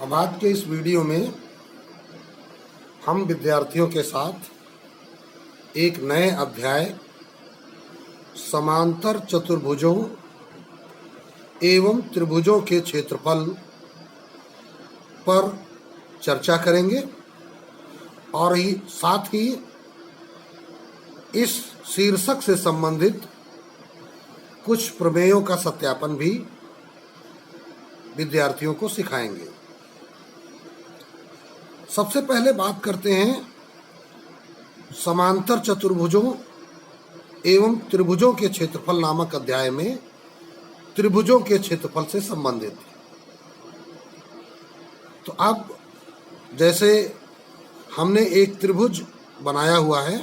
अब आज के इस वीडियो में हम विद्यार्थियों के साथ एक नए अध्याय समांतर चतुर्भुजों एवं त्रिभुजों के क्षेत्रफल पर चर्चा करेंगे और साथ ही इस शीर्षक से संबंधित कुछ प्रमेयों का सत्यापन भी विद्यार्थियों को सिखाएंगे। सबसे पहले बात करते हैं समांतर चतुर्भुजों एवं त्रिभुजों के क्षेत्रफल नामक अध्याय में त्रिभुजों के क्षेत्रफल से संबंधित। तो अब जैसे हमने एक त्रिभुज बनाया हुआ है,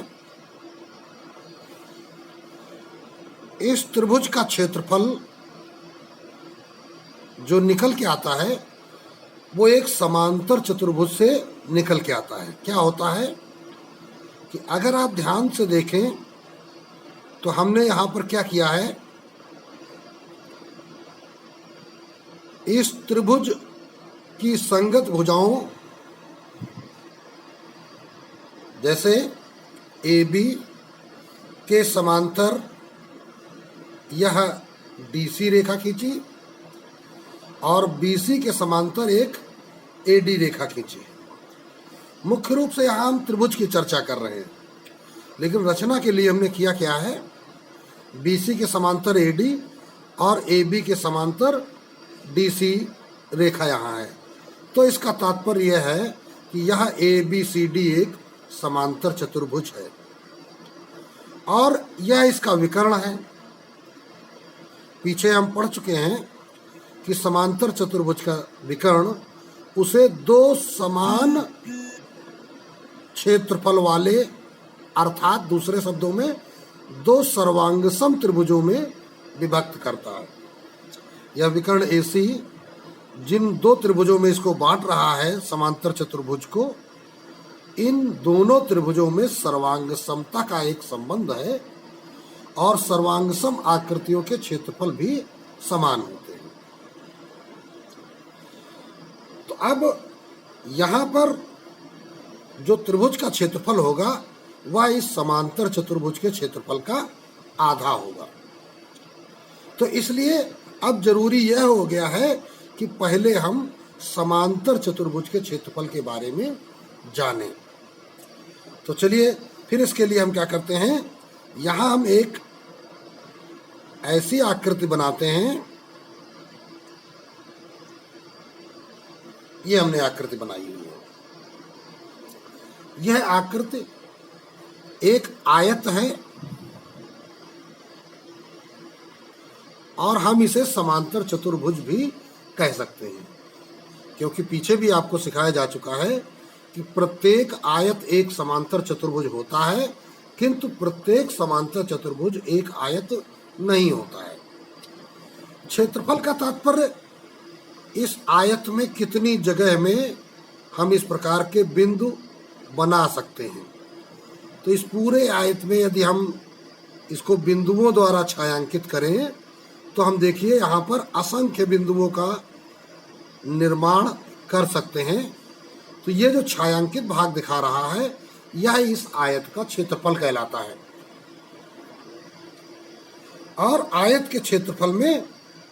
इस त्रिभुज का क्षेत्रफल जो निकल के आता है वो एक समांतर चतुर्भुज से निकल के आता है। क्या होता है कि अगर आप ध्यान से देखें तो हमने यहाँ पर क्या किया है, इस त्रिभुज की संगत भुजाओं जैसे AB के समांतर यह DC रेखा खींची और BC के समांतर एक AD रेखा खींची। मुख्य रूप से यहाँ हम त्रिभुज की चर्चा कर रहे हैं, लेकिन रचना के लिए हमने किया क्या है, BC के समांतर AD और AB के समांतर DC रेखा यहाँ है। तो इसका तात्पर्य यह है कि यह ABCD एक समांतर चतुर्भुज है और यह इसका विकर्ण है। पीछे हम पढ़ चुके हैं कि समांतर चतुर्भुज का विकर्ण उसे दो समान क्षेत्रफल वाले अर्थात दूसरे शब्दों में दो सर्वांगसम त्रिभुजों में विभक्त करता है। यह विकर्ण AC जिन दो त्रिभुजों में इसको बांट रहा है समांतर चतुर्भुज को, इन दोनों त्रिभुजों में सर्वांग समता का एक संबंध है और सर्वांगसम आकृतियों के क्षेत्रफल भी समान होते हैं। तो अब यहाँ पर जो त्रिभुज का क्षेत्रफल होगा वह इस समांतर चतुर्भुज के क्षेत्रफल का आधा होगा। तो इसलिए अब जरूरी यह हो गया है कि पहले हम समांतर चतुर्भुज के क्षेत्रफल के बारे में जानें। तो चलिए फिर इसके लिए हम क्या करते हैं, यहाँ हम एक ऐसी आकृति बनाते हैं। ये हमने आकृति बनाई हुई है। यह आकृति एक आयत है और हम इसे समांतर चतुर्भुज भी कह सकते हैं, क्योंकि पीछे भी आपको सिखाया जा चुका है कि प्रत्येक आयत एक समांतर चतुर्भुज होता है, किंतु प्रत्येक समांतर चतुर्भुज एक आयत नहीं होता है। क्षेत्रफल का तात्पर्य इस आयत में कितनी जगह में हम इस प्रकार के बिंदु बना सकते हैं। तो इस पूरे आयत में यदि हम इसको बिंदुओं द्वारा छायांकित करें तो हम देखिए यहाँ पर असंख्य बिंदुओं का निर्माण कर सकते हैं। तो ये जो छायांकित भाग दिखा रहा है यह इस आयत का क्षेत्रफल कहलाता है। और आयत के क्षेत्रफल में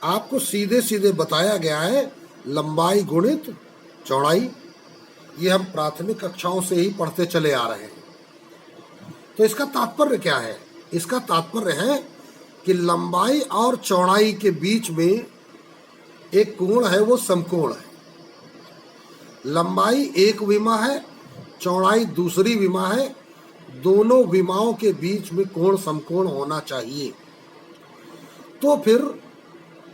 आपको सीधे सीधे बताया गया है लंबाई गुणित चौड़ाई। ये हम प्राथमिक कक्षाओं से ही पढ़ते चले आ रहे हैं। तो इसका तात्पर्य क्या है, इसका तात्पर्य है कि लंबाई और चौड़ाई के बीच में एक कोण है, वो समकोण है। लंबाई एक विमा है, चौड़ाई दूसरी विमा है, दोनों विमाओं के बीच में कोण समकोण होना चाहिए। तो फिर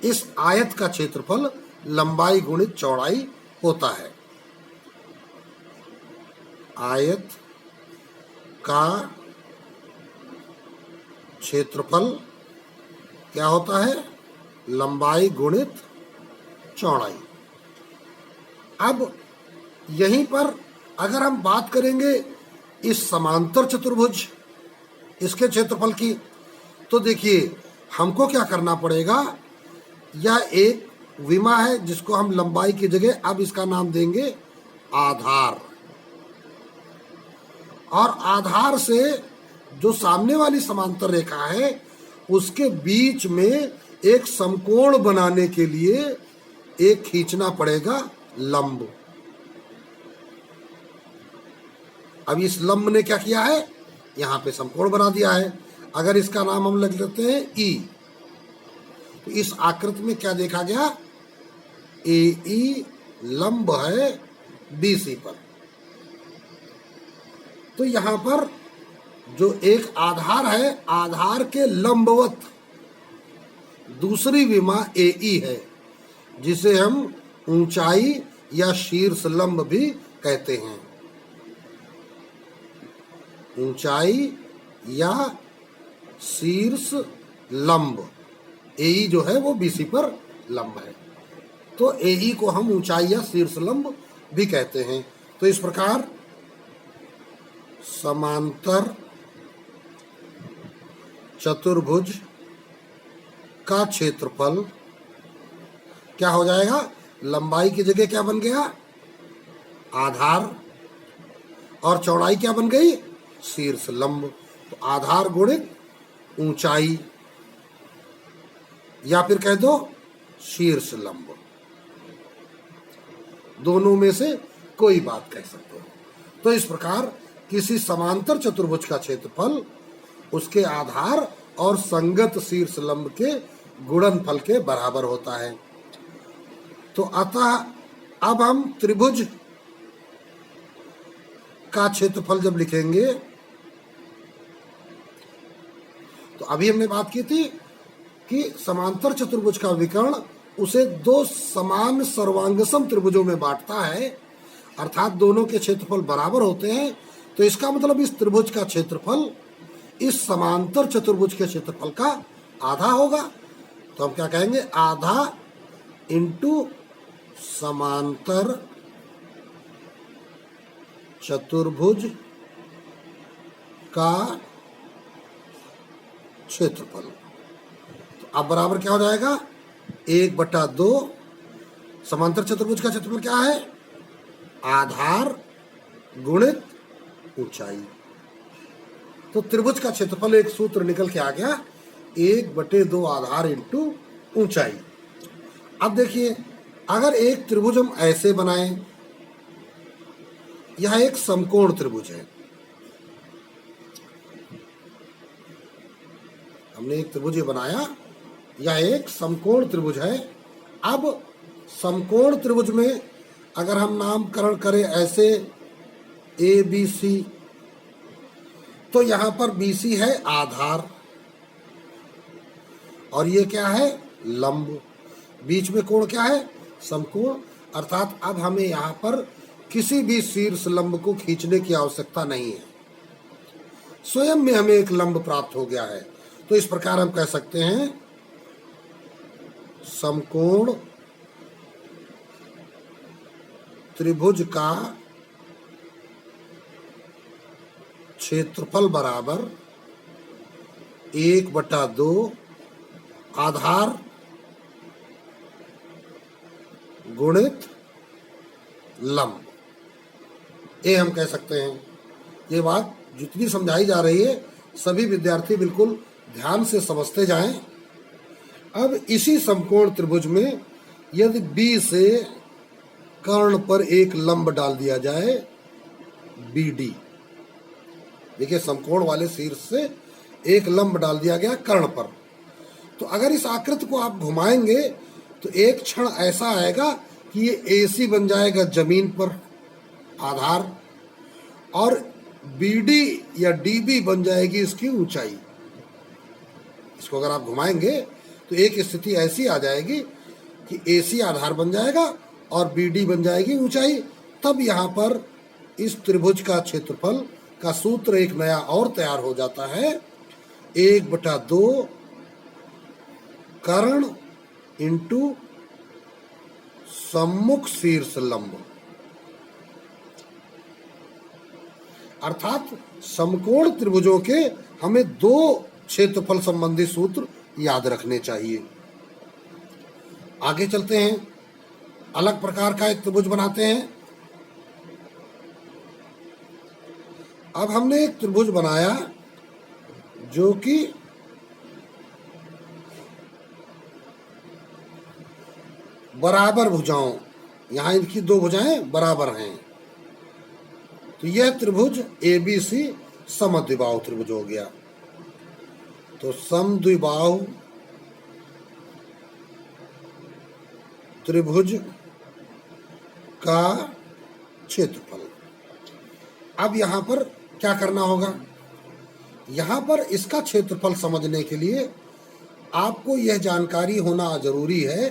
इस आयत का क्षेत्रफल लंबाई गुणित चौड़ाई होता है। आयत का क्षेत्रफल क्या होता है, लंबाई गुणित चौड़ाई। अब यहीं पर अगर हम बात करेंगे इस समांतर चतुर्भुज इसके क्षेत्रफल की, तो देखिए हमको क्या करना पड़ेगा, यह एक विमा है जिसको हम लंबाई की जगह अब इसका नाम देंगे आधार। और आधार से जो सामने वाली समांतर रेखा है उसके बीच में एक समकोण बनाने के लिए एक खींचना पड़ेगा लंब। अब इस लंब ने क्या किया है, यहां पे समकोण बना दिया है। अगर इसका नाम हम लिख लेते हैं ई, तो इस आकृति में क्या देखा गया, ए ई लंब है बीसी पर। तो यहां पर जो एक आधार है, आधार के लंबवत दूसरी विमा ए ई है, जिसे हम ऊंचाई या शीर्ष लंब भी कहते हैं। ऊंचाई या शीर्ष लंब, एई जो है वो बीसी पर लंब है, तो एई को हम ऊंचाई या शीर्ष लंब भी कहते हैं। तो इस प्रकार समांतर चतुर्भुज का क्षेत्रफल क्या हो जाएगा, लंबाई की जगह क्या बन गया, आधार, और चौड़ाई क्या बन गई, शीर्ष लंब। तो आधार गुणित ऊंचाई, या फिर कह दो शीर्ष लंब, दोनों में से कोई बात कह सकते हो। तो इस प्रकार किसी समांतर चतुर्भुज का क्षेत्रफल उसके आधार और संगत शीर्ष लंब के गुणनफल के बराबर होता है। तो अतः अब हम त्रिभुज का क्षेत्रफल जब लिखेंगे, तो अभी हमने बात की थी कि समांतर चतुर्भुज का विकर्ण उसे दो समान सर्वांगसम त्रिभुजों में बांटता है, अर्थात दोनों के क्षेत्रफल बराबर होते हैं। तो इसका मतलब इस त्रिभुज का क्षेत्रफल इस समांतर चतुर्भुज के क्षेत्रफल का आधा होगा। तो हम क्या कहेंगे, आधा इंटू समांतर चतुर्भुज का क्षेत्रफल। तो अब बराबर क्या हो जाएगा, 1/2। समांतर चतुर्भुज का क्षेत्रफल क्या है, आधार गुणित ऊंचाई। तो त्रिभुज का क्षेत्रफल एक सूत्र निकल के आ गया, 1/2 आधार इंटू ऊंचाई। अब देखिए, अगर एक त्रिभुज हम ऐसे बनाएं, यह एक समकोण त्रिभुज है, हमने एक त्रिभुज बनाया, यह एक समकोण त्रिभुज है। अब समकोण त्रिभुज में अगर हम नामकरण करें ऐसे ए बी सी, तो यहां पर बी सी है आधार और ये क्या है, लंब। बीच में कोण क्या है, समकोण। अर्थात अब हमें यहां पर किसी भी शीर्ष लंब को खींचने की आवश्यकता नहीं है, स्वयं में हमें एक लंब प्राप्त हो गया है। तो इस प्रकार हम कह सकते हैं, समकोण त्रिभुज का क्षेत्रफल बराबर 1/2 आधार गुणित लंब, ये हम कह सकते हैं। ये बात जितनी समझाई जा रही है सभी विद्यार्थी बिल्कुल ध्यान से समझते जाएं। अब इसी समकोण त्रिभुज में यदि बी से कर्ण पर एक लंब डाल दिया जाए, बी डी, देखिए समकोण वाले शीर्ष से एक लंब डाल दिया गया कर्ण पर, तो अगर इस आकृति को आप घुमाएंगे तो एक क्षण ऐसा आएगा कि ये एसी बन जाएगा जमीन पर आधार, और बीडी या डीबी बन जाएगी इसकी ऊंचाई। इसको अगर आप घुमाएंगे तो एक स्थिति ऐसी आ जाएगी कि एसी आधार बन जाएगा और बीडी बन जाएगी ऊंचाई। तब यहाँ पर इस त्रिभुज का क्षेत्रफल का सूत्र एक नया और तैयार हो जाता है, 1/2 कर्ण इंटू सम्मुख शीर्ष लंब। अर्थात समकोण त्रिभुजों के हमें दो क्षेत्रफल संबंधी सूत्र याद रखने चाहिए। आगे चलते हैं, अलग प्रकार का एक त्रिभुज बनाते हैं। अब हमने एक त्रिभुज बनाया जो कि बराबर भुजाओं, यहां इनकी दो भुजाएं बराबर हैं, तो यह त्रिभुज ABC समद्विबाहु त्रिभुज हो गया। तो समद्विबाहु त्रिभुज का क्षेत्रफल। अब यहां पर क्या करना होगा, यहां पर इसका क्षेत्रफल समझने के लिए आपको यह जानकारी होना जरूरी है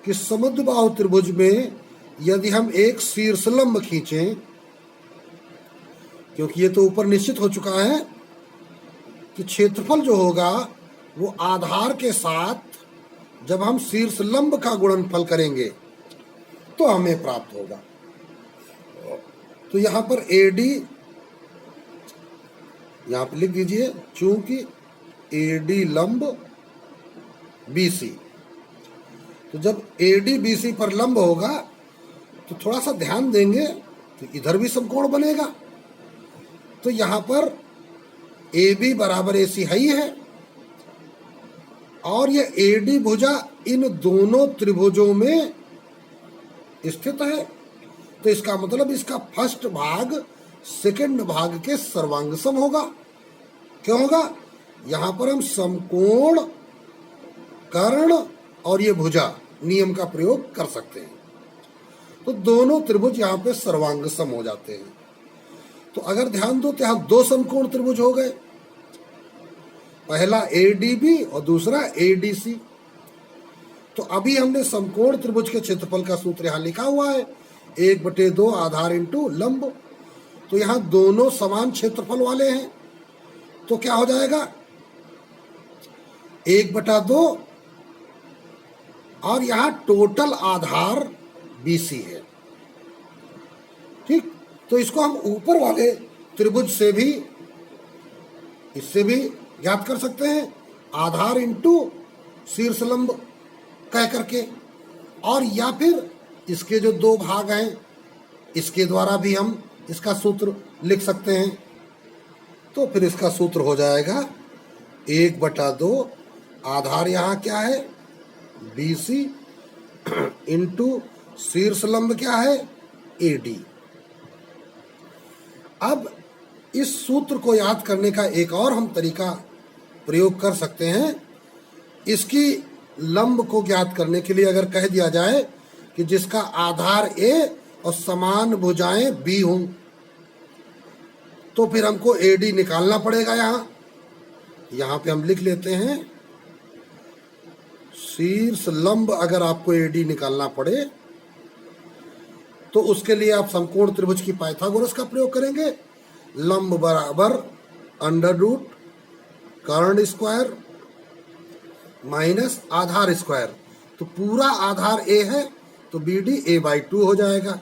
कि समद्विबाहु त्रिभुज में यदि हम एक शीर्षलंब खींचें, क्योंकि ये तो ऊपर निश्चित हो चुका है कि क्षेत्रफल जो होगा वो आधार के साथ जब हम शीर्षलंब का गुणनफल करेंगे तो हमें प्राप्त होगा। तो यहां पर AD यहां पर लिख दीजिए, चूंकि AD लंब BC, तो जब AD BC पर लंब होगा तो थोड़ा सा ध्यान देंगे तो इधर भी समकोण बनेगा। तो यहां पर AB बराबर AC है ही है, और ये AD भुजा इन दोनों त्रिभुजों में स्थित है। तो इसका मतलब इसका फर्स्ट भाग सेकंड भाग के सर्वांगसम होगा। क्यों होगा, यहां पर हम समकोण, कर्ण और ये भुजा नियम का प्रयोग कर सकते हैं, तो दोनों त्रिभुज यहां पे सर्वांगसम हो जाते हैं। तो अगर ध्यान दो तो यहां दो समकोण त्रिभुज हो गए, पहला ADB और दूसरा ADC। तो अभी हमने समकोण त्रिभुज के क्षेत्रफल का सूत्र यहां लिखा हुआ है, 1/2 आधार इंटू लंब। तो यहां दोनों समान क्षेत्रफल वाले हैं, तो क्या हो जाएगा, 1/2, और यहां टोटल आधार BC है। ठीक, तो इसको हम ऊपर वाले त्रिभुज से भी, इससे भी ज्ञात कर सकते हैं, आधार इंटू शीर्षलंब कह करके, और या फिर इसके जो दो भाग हैं इसके द्वारा भी हम इसका सूत्र लिख सकते हैं। तो फिर इसका सूत्र हो जाएगा 1/2 आधार यहाँ क्या है BC इंटू शीर्षलंब क्या है AD। अब इस सूत्र को याद करने का एक और हम तरीका प्रयोग कर सकते हैं। इसकी लंब को ज्ञात करने के लिए अगर कह दिया जाए कि जिसका आधार A और समान भुजाएं B हों, तो फिर हमको AD निकालना पड़ेगा। यहाँ पे हम लिख लेते हैं, शीर्ष लंब अगर आपको AD निकालना पड़े तो उसके लिए आप समकोण त्रिभुज की पाइथागोरस का प्रयोग करेंगे। लंब बराबर √ कर्ण स्क्वायर माइनस आधार स्क्वायर। तो पूरा आधार A है तो BD A/2 हो जाएगा,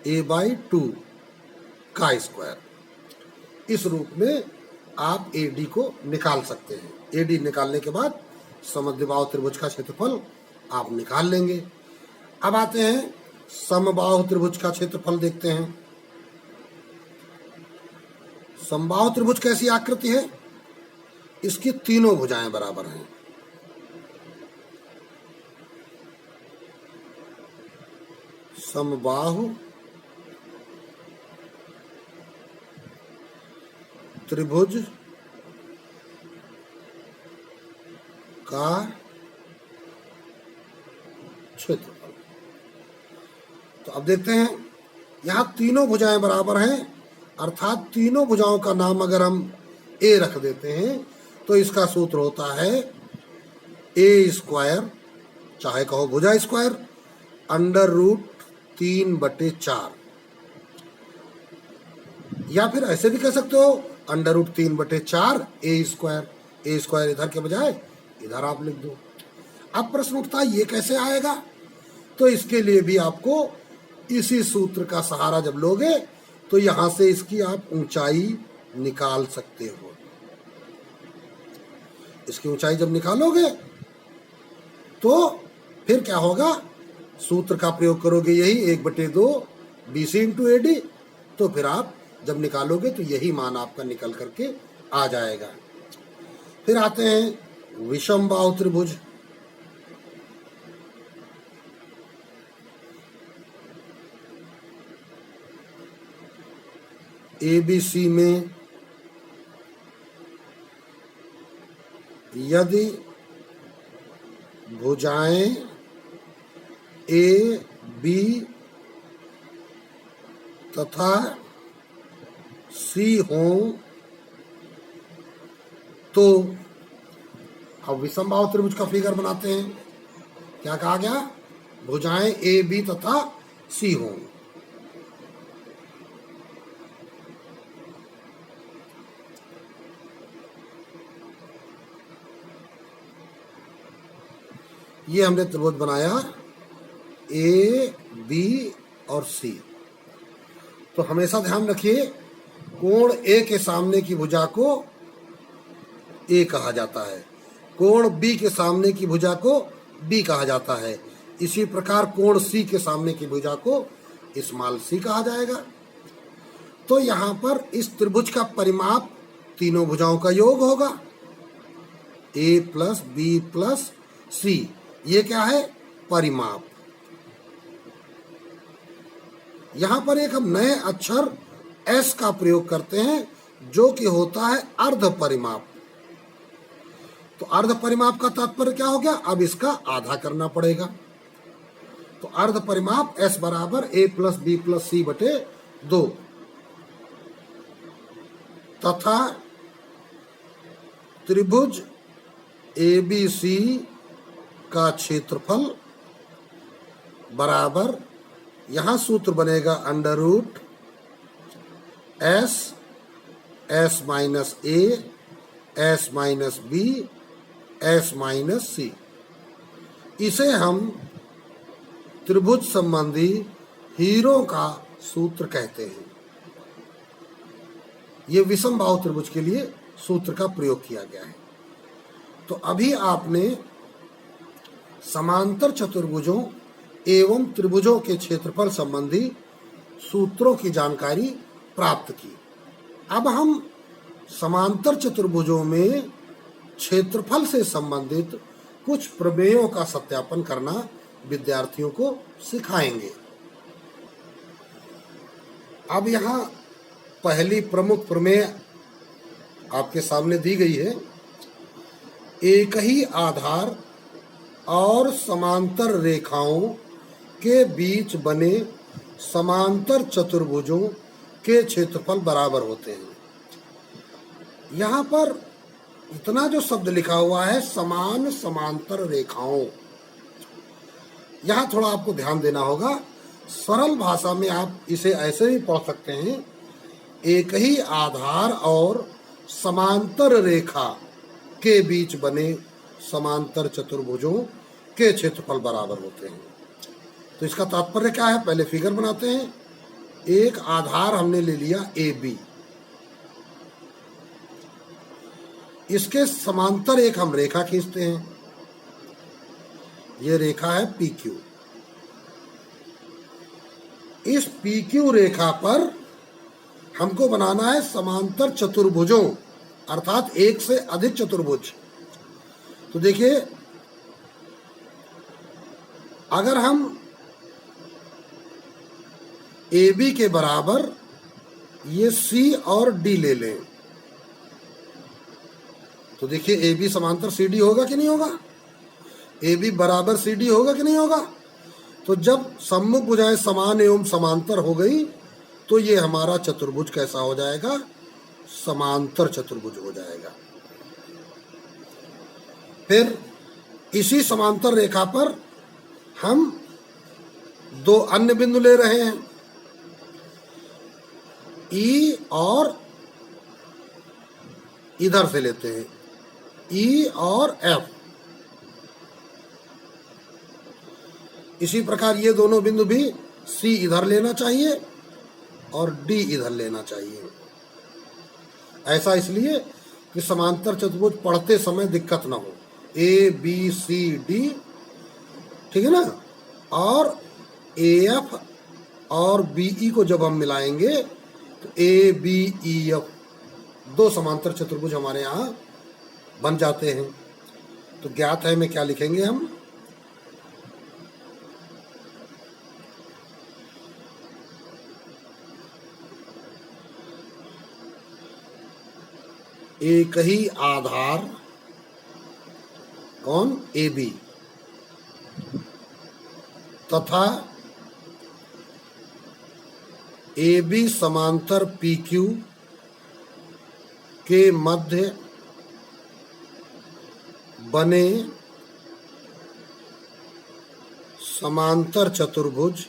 A/2 का स्क्वायर। इस रूप में आप AD को निकाल सकते हैं। AD निकालने के बाद समद्विबाहु त्रिभुज का क्षेत्रफल आप निकाल लेंगे। अब आते हैं समबाहु त्रिभुज का क्षेत्रफल देखते हैं। समबाहु त्रिभुज कैसी आकृति है, इसकी तीनों भुजाएं बराबर हैं। समबाहु त्रिभुज का क्षेत्रफल। तो अब देखते हैं, यहां तीनों भुजाएं बराबर हैं, अर्थात तीनों भुजाओं का नाम अगर हम A रख देते हैं तो इसका सूत्र होता है A², चाहे कहो भुजा स्क्वायर, √ 3/4, या फिर ऐसे भी कह सकते हो √ 3/4 A²। A² इधर के बजाय इधर आप लिख दो। अब प्रश्न उठता है ये कैसे आएगा, तो इसके लिए भी आपको इसी सूत्र का सहारा जब लोगे तो यहां से इसकी आप ऊंचाई निकाल सकते हो। इसकी ऊंचाई जब निकालोगे तो फिर क्या होगा, सूत्र का प्रयोग करोगे यही 1/2 BC इंटू AD, तो फिर आप जब निकालोगे तो यही मान आपका निकल करके आ जाएगा। फिर आते हैं विषम बाहु त्रिभुज। ABC में यदि भुजाएं AB तथा C हों तो अब विषम बाहु त्रिभुज का फिगर बनाते हैं। क्या कहा गया, भुजाएं AB तथा C हों। ये हमने त्रिभुज बनाया AB और C। तो हमेशा ध्यान रखिए, कोण A के सामने की भुजा को A कहा जाता है, कोण B के सामने की भुजा को B कहा जाता है। इसी प्रकार कोण C के सामने की भुजा को स्मॉल c कहा जाएगा। तो यहाँ पर इस त्रिभुज का परिमाप तीनों भुजाओं का योग होगा, A plus B plus C। ये क्या है, परिमाप। यहां पर एक हम नए अक्षर S का प्रयोग करते हैं जो कि होता है अर्ध परिमाप। तो अर्ध परिमाप का तात्पर्य क्या हो गया, अब इसका आधा करना पड़ेगा। तो अर्ध परिमाप S बराबर A plus B plus C बटे 2 तथा त्रिभुज ABC का क्षेत्रफल बराबर, यहां सूत्र बनेगा under root S minus A S minus B S minus C। इसे हम त्रिभुज संबंधी हीरों का सूत्र कहते हैं। ये विषम बाहु त्रिभुज के लिए सूत्र का प्रयोग किया गया है। तो अभी आपने समांतर चतुर्भुजों एवं त्रिभुजों के क्षेत्रफल संबंधी सूत्रों की जानकारी प्राप्त की। अब हम समांतर चतुर्भुजों में क्षेत्रफल से संबंधित कुछ प्रमेयों का सत्यापन करना विद्यार्थियों को सिखाएंगे। अब यहाँ पहली प्रमुख प्रमेय आपके सामने दी गई है। एक ही आधार और समांतर रेखाओं के बीच बने समांतर चतुर्भुजों के क्षेत्रफल बराबर होते हैं। यहाँ पर इतना जो शब्द लिखा हुआ है समान समांतर रेखाओं, यहाँ थोड़ा आपको ध्यान देना होगा। सरल भाषा में आप इसे ऐसे भी पढ़ सकते हैं, एक ही आधार और समांतर रेखा के बीच बने समांतर चतुर्भुजों के क्षेत्रफल बराबर होते हैं। तो इसका तात्पर्य क्या है, पहले फिगर बनाते हैं। एक आधार हमने ले लिया AB, इसके समांतर एक हम रेखा खींचते हैं, ये रेखा है PQ। इस PQ रेखा पर हमको बनाना है समांतर चतुर्भुजों, अर्थात एक से अधिक चतुर्भुज। तो देखिए, अगर हम AB के बराबर ये C और D ले लें, तो देखिए AB समांतर CD होगा कि नहीं होगा, AB बराबर CD होगा कि नहीं होगा। तो जब सम्मुख भुजाएं समान एवं समांतर हो गई तो ये हमारा चतुर्भुज कैसा हो जाएगा, समांतर चतुर्भुज हो जाएगा। फिर इसी समांतर रेखा पर हम दो अन्य बिंदु ले रहे हैं, E और इधर से लेते हैं E और F। इसी प्रकार ये दोनों बिंदु भी C इधर लेना चाहिए और D इधर लेना चाहिए। ऐसा इसलिए कि समांतर चतुर्भुज पढ़ते समय दिक्कत ना हो। A B C D ठीक है ना। और ए एफ और बीई को जब हम मिलाएंगे तो ए बी ई एफ दो समांतर चतुर्भुज हमारे यहाँ बन जाते हैं। तो ज्ञात है में क्या लिखेंगे हम, एक ही आधार कौन ए बी तथा ए बी समांतर पी क्यू के मध्य बने समांतर चतुर्भुज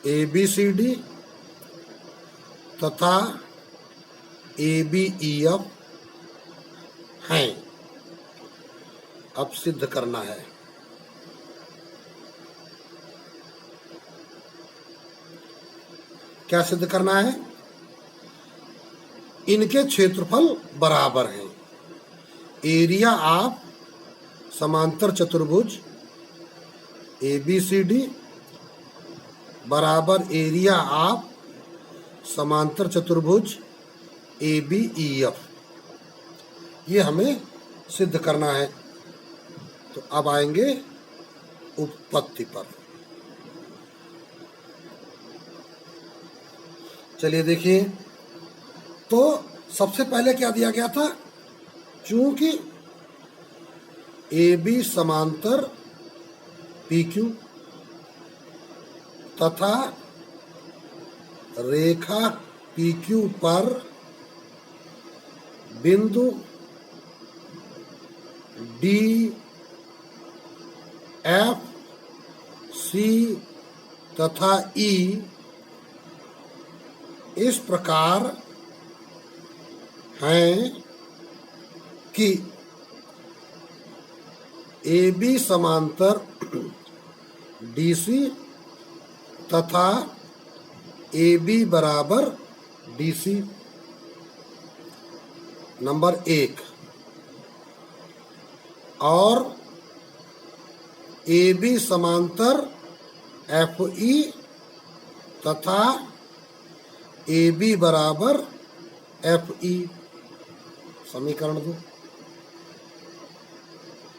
ए बी सी डी तथा ए बी ई एफ हैं। अब सिद्ध करना है। क्या सिद्ध करना है, इनके क्षेत्रफल बराबर हैं। एरिया ऑफ समांतर चतुर्भुज ए बी सी डी बराबर एरिया ऑफ समांतर चतुर्भुज ए बी ई एफ, ये हमें सिद्ध करना है। तो अब आएंगे उत्पत्ति पर। चलिए देखिए, तो सबसे पहले क्या दिया गया था, चूंकि ए बी समांतर पी क्यू तथा रेखा पी क्यू पर बिंदु डी एफ सी तथा ई इस प्रकार हैं कि ए बी समांतर डी सी तथा ए बी बराबर डी सी। नंबर 1, और ए बी समांतर एफ ई तथा ए बी बराबर एफ ई। समीकरण 2,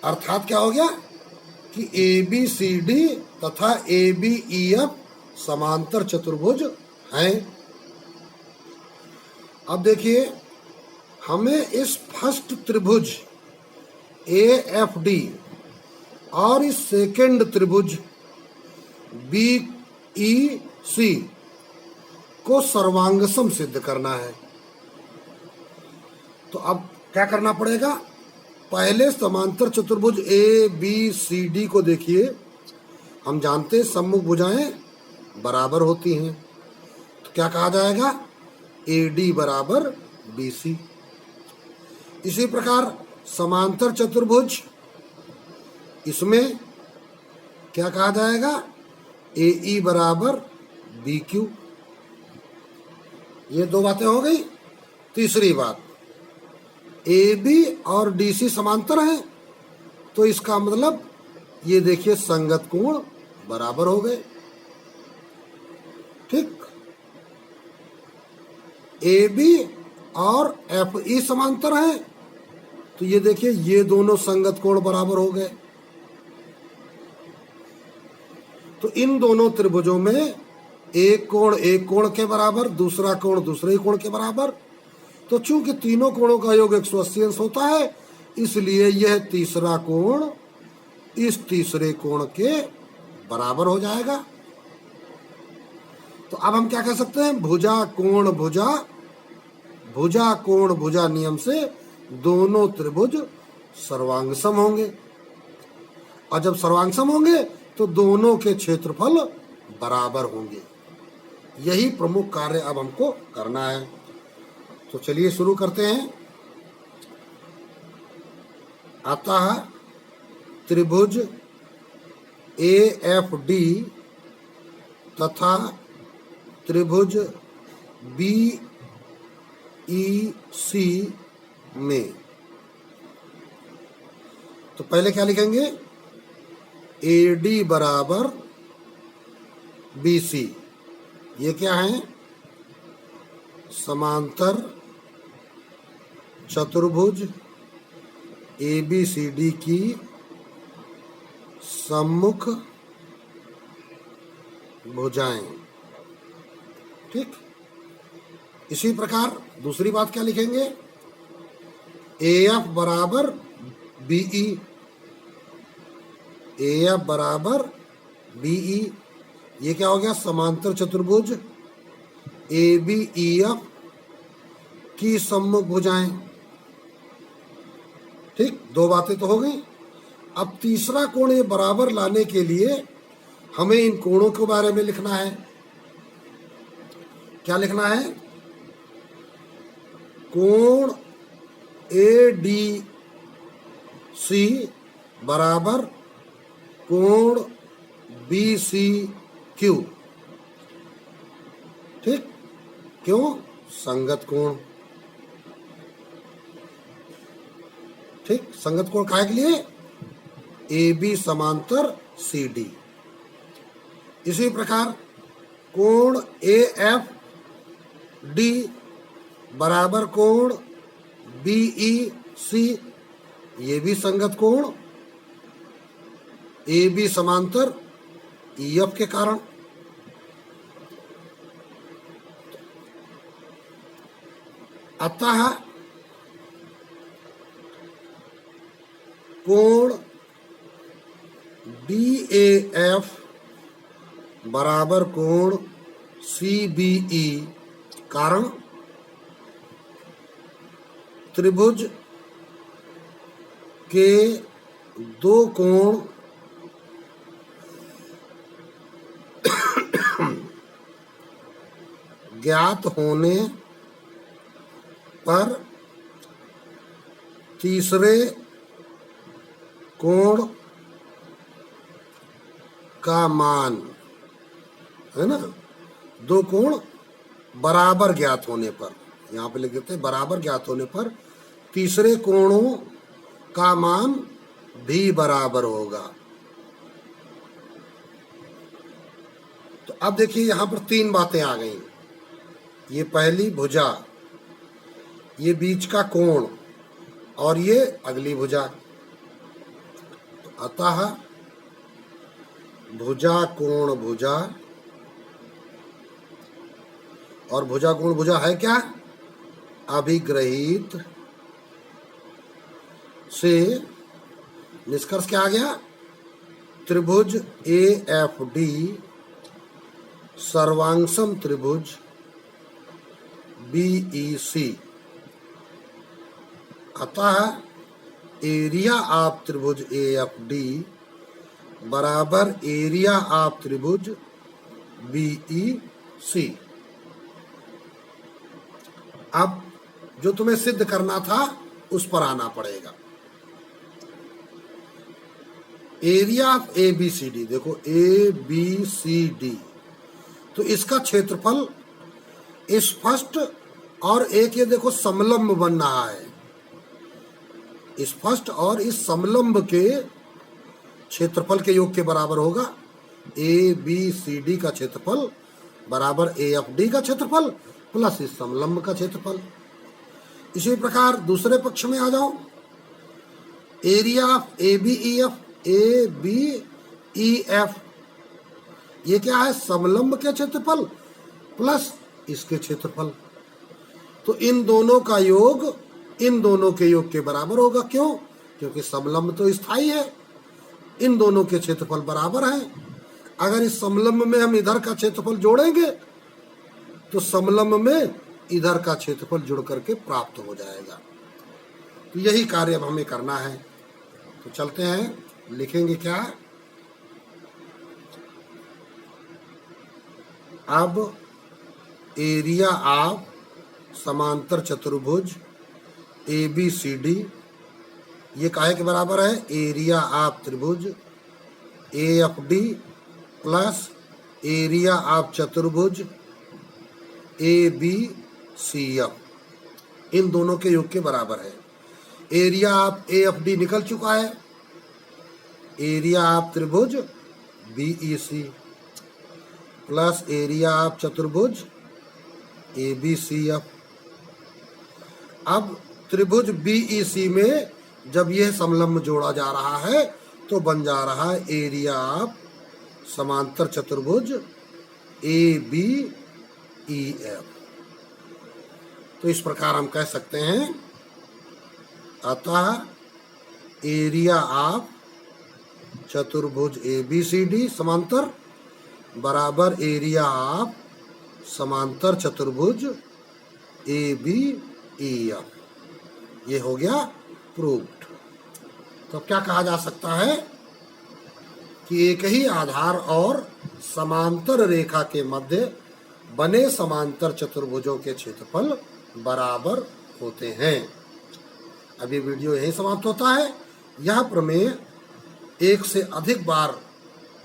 अर्थात क्या हो गया कि ए बी सी डी तथा ए बी ई एफ समांतर चतुर्भुज हैं। अब देखिए, हमें इस फर्स्ट त्रिभुज ए एफ डी और इस सेकंड त्रिभुज बी ई सी को सर्वांगसम सिद्ध करना है। तो अब क्या करना पड़ेगा, पहले समांतर चतुर्भुज ए बी सी डी को देखिए। हम जानते हैं सम्मुख भुजाएं बराबर होती हैं, तो क्या कहा जाएगा, ए डी बराबर बी सी। इसी प्रकार समांतर चतुर्भुज, इसमें क्या कहा जाएगा, ए ई बराबर बी क्यू। ये दो बातें हो गई। तीसरी बात, ए बी और डी सी समांतर हैं, तो इसका मतलब ये देखिए संगत कोण बराबर हो गए। ठीक, ए बी और एफ ई समांतर हैं, तो ये देखिए ये दोनों संगत कोण बराबर हो गए। तो इन दोनों त्रिभुजों में एक कोण के बराबर, दूसरा कोण दूसरे कोण के बराबर। तो चूंकि तीनों कोणों का योग 180 अंश होता है, इसलिए यह तीसरा कोण इस तीसरे कोण के बराबर हो जाएगा। तो अब हम क्या कह सकते हैं, भुजा कोण भुजा, भुजा कोण भुजा नियम से दोनों त्रिभुज सर्वांगसम होंगे, और जब सर्वांगसम होंगे तो दोनों के क्षेत्रफल बराबर होंगे। यही प्रमुख कार्य अब हमको करना है। तो चलिए शुरू करते हैं। अतः त्रिभुज ए एफ डी तथा त्रिभुज बी ई सी में तो पहले क्या लिखेंगे, ए डी बराबर बी सी। ये क्या है, समांतर चतुर्भुज ए बी सी डी की सम्मुख भुजाएं। ठीक, इसी प्रकार दूसरी बात क्या लिखेंगे, ए एफ बराबर बीई, ए एफ बराबर बीई। ये क्या हो गया, समांतर चतुर्भुज ए बी ई एफ की सम्मुख भुजाएं। ठीक, दो बातें तो हो गई। अब तीसरा कोण ये बराबर लाने के लिए हमें इन कोणों के बारे में लिखना है। क्या लिखना है, कोण ए डी सी बराबर कोण बी सी क्यू। ठीक, क्यों, संगत कोण। ठीक, संगत कोण काहे के लिए, ए बी समांतर सी डी। इसी प्रकार कोण ए एफ डी बराबर कोण बी ई सी, ये भी संगत कोण, ए बी समांतर ई एफ के कारण। अतः कोण डी ए एफ बराबर कोण सी बी ई, कारण त्रिभुज के दो कोण ज्ञात होने पर तीसरे कोण का मान, है ना, दो कोण बराबर ज्ञात होने पर, यहाँ पे लिख देते हैं बराबर ज्ञात होने पर तीसरे कोणों का मान भी बराबर होगा। तो अब देखिए यहाँ पर तीन बातें आ गई। ये पहली भुजा, ये बीच का कोण, और ये अगली भुजा। तो अतः भुजा कोण भुजा, और भुजा कोण भुजा है क्या, अभिग्रहित से निष्कर्ष क्या आ गया, त्रिभुज ए एफ डी सर्वांगसम त्रिभुज बी ई सी। अतः एरिया ऑफ त्रिभुज ए एफ डी बराबर एरिया ऑफ त्रिभुज बी ई सी। अब जो तुम्हें सिद्ध करना था उस पर आना पड़ेगा। Area of A B C D, देखो ए बी सी डी, तो इसका क्षेत्रफल स्पष्ट और एक ये देखो समलंब बन रहा है, स्पष्ट और इस समलंब के क्षेत्रफल के योग के बराबर होगा। ए बी सी डी का क्षेत्रफल बराबर ए एफ डी का क्षेत्रफल प्लस इस समलंब का क्षेत्रफल। इसी प्रकार दूसरे पक्ष में आ जाओ, area of A B E F, A B E F, ये क्या है, समलंब के क्षेत्रफल प्लस इसके क्षेत्रफल। तो इन दोनों का योग इन दोनों के योग के बराबर होगा। क्यों, क्योंकि समलंब तो स्थायी है, इन दोनों के क्षेत्रफल बराबर हैं। अगर इस समलंब में हम इधर का क्षेत्रफल जोड़ेंगे तो समलंब में इधर का क्षेत्रफल जुड़ करके प्राप्त हो जाएगा। तो यही कार्य अब हमें करना है। तो चलते हैं, लिखेंगे क्या, अब एरिया ऑफ समांतर चतुर्भुज ए बी सी डी, ये काहे के बराबर है, एरिया ऑफ त्रिभुज A F D plus area of चतुर्भुज ए बी सी एफ, इन दोनों के योग के बराबर है। Area of A F D निकल चुका है, एरिया ऑफ त्रिभुज BEC प्लस एरिया ऑफ चतुर्भुज ABCF। अब त्रिभुज BEC में जब यह समलंब जोड़ा जा रहा है तो बन जा रहा है एरिया ऑफ समांतर चतुर्भुज ABEF। तो इस प्रकार हम कह सकते हैं, अतः एरिया ऑफ चतुर्भुज ABCD समांतर बराबर एरिया ऑफ समांतर चतुर्भुज ABEF। ये हो गया प्रूव्ड। तो क्या कहा जा सकता है कि एक ही आधार और समांतर रेखा के मध्य बने समांतर चतुर्भुजों के क्षेत्रफल बराबर होते हैं। अब ये वीडियो यहीं समाप्त होता है। यह प्रमेय एक से अधिक बार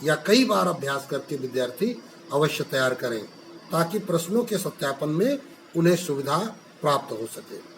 या कई बार अभ्यास करके विद्यार्थी अवश्य तैयार करें ताकि प्रश्नों के सत्यापन में उन्हें सुविधा प्राप्त हो सके।